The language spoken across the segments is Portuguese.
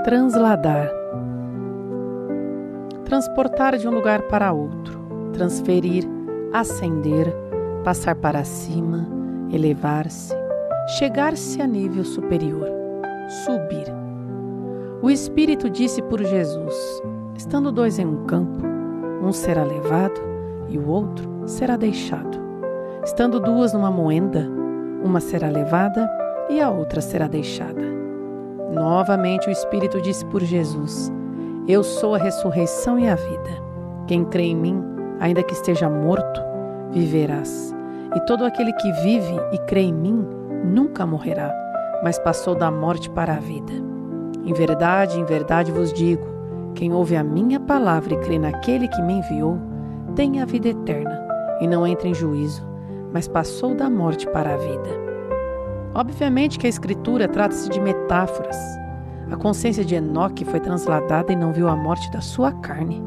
Transladar. Transportar de um lugar para outro. Transferir, ascender, passar para cima, elevar-se, chegar-se a nível superior, subir. O Espírito disse por Jesus: estando dois em um campo, um será levado e o outro será deixado. Estando duas numa moenda, uma será levada e a outra será deixada. Novamente o Espírito disse por Jesus: eu sou a ressurreição e a vida. Quem crê em mim, ainda que esteja morto, viverás. E todo aquele que vive e crê em mim, nunca morrerá, mas passou da morte para a vida. Em verdade vos digo, quem ouve a minha palavra e crê naquele que me enviou, tem a vida eterna, e não entra em juízo, mas passou da morte para a vida. Obviamente que a Escritura trata-se de metáforas. A consciência de Enoque foi transladada e não viu a morte da sua carne.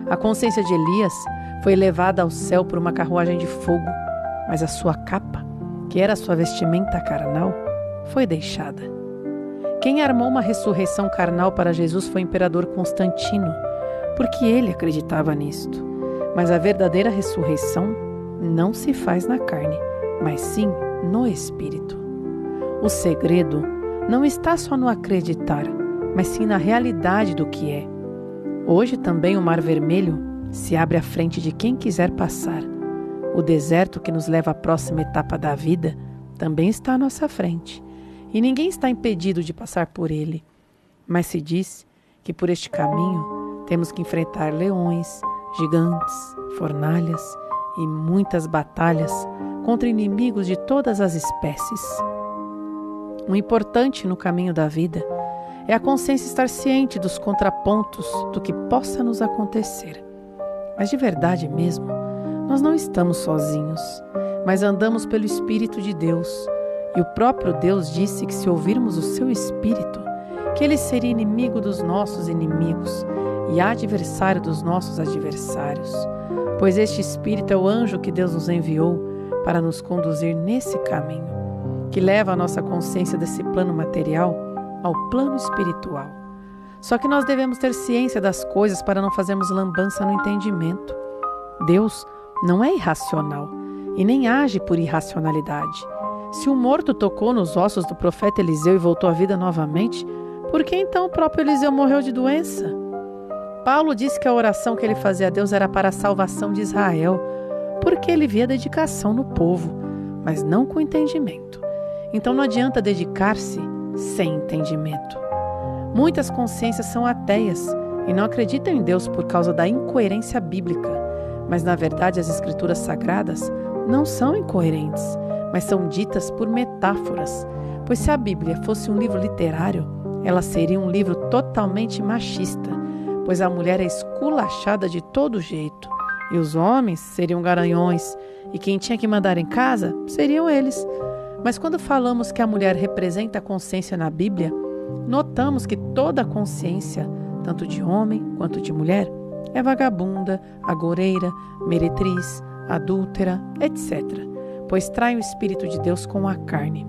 A consciência de Elias foi levada ao céu por uma carruagem de fogo, mas a sua capa, que era a sua vestimenta carnal, foi deixada. Quem armou uma ressurreição carnal para Jesus foi o imperador Constantino, porque ele acreditava nisto. Mas a verdadeira ressurreição não se faz na carne, mas sim no Espírito. O segredo não está só no acreditar, mas sim na realidade do que é. Hoje também o Mar Vermelho se abre à frente de quem quiser passar. O deserto que nos leva à próxima etapa da vida também está à nossa frente, e ninguém está impedido de passar por ele. Mas se diz que por este caminho temos que enfrentar leões, gigantes, fornalhas e muitas batalhas contra inimigos de todas as espécies. O importante no caminho da vida é a consciência estar ciente dos contrapontos do que possa nos acontecer. Mas de verdade mesmo, nós não estamos sozinhos, mas andamos pelo Espírito de Deus. E o próprio Deus disse que se ouvirmos o seu Espírito, que ele seria inimigo dos nossos inimigos e adversário dos nossos adversários. Pois este Espírito é o anjo que Deus nos enviou para nos conduzir nesse caminho, que leva a nossa consciência desse plano material ao plano espiritual. Só que nós devemos ter ciência das coisas para não fazermos lambança no entendimento. Deus não é irracional e nem age por irracionalidade. Se o morto tocou nos ossos do profeta Eliseu e voltou à vida novamente, por que então o próprio Eliseu morreu de doença? Paulo disse que a oração que ele fazia a Deus era para a salvação de Israel, porque ele via dedicação no povo, mas não com entendimento. Então não adianta dedicar-se sem entendimento. Muitas consciências são ateias e não acreditam em Deus por causa da incoerência bíblica, mas na verdade as escrituras sagradas não são incoerentes, mas são ditas por metáforas, pois se a Bíblia fosse um livro literário, ela seria um livro totalmente machista, pois a mulher é esculachada de todo jeito, e os homens seriam garanhões, e quem tinha que mandar em casa seriam eles. Mas quando falamos que a mulher representa a consciência na Bíblia, notamos que toda a consciência, tanto de homem quanto de mulher, é vagabunda, agoreira, meretriz, adúltera, etc., pois trai o Espírito de Deus com a carne.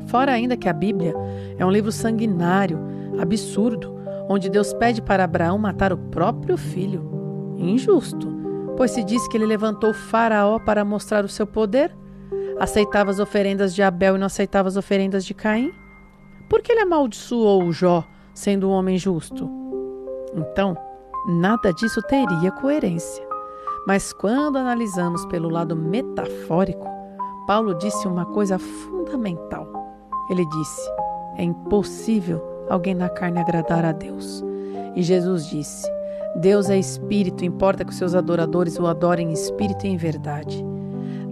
Fora ainda que a Bíblia é um livro sanguinário, absurdo, onde Deus pede para Abraão matar o próprio filho. Injusto, pois se diz que ele levantou Faraó para mostrar o seu poder, aceitava as oferendas de Abel e não aceitava as oferendas de Caim. Por que ele amaldiçoou Jó, sendo um homem justo? Então, nada disso teria coerência. Mas quando analisamos pelo lado metafórico, Paulo disse uma coisa fundamental. Ele disse: é impossível alguém na carne agradar a Deus. E Jesus disse: Deus é espírito, importa que os seus adoradores o adorem em espírito e em verdade.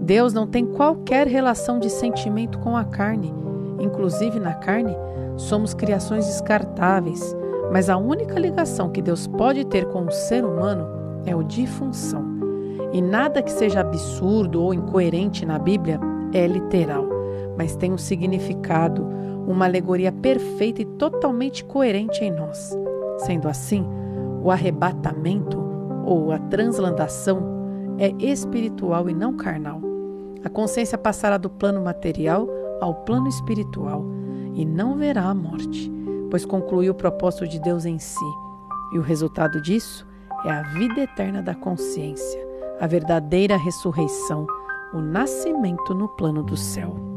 Deus não tem qualquer relação de sentimento com a carne. Inclusive na carne, somos criações descartáveis, mas a única ligação que Deus pode ter com o ser humano é o de função. E nada que seja absurdo ou incoerente na Bíblia é literal, mas tem um significado, uma alegoria perfeita e totalmente coerente em nós. Sendo assim, o arrebatamento ou a translandação é espiritual e não carnal. A consciência passará do plano material ao plano espiritual e não verá a morte, pois conclui o propósito de Deus em si. E o resultado disso é a vida eterna da consciência, a verdadeira ressurreição, o nascimento no plano do céu.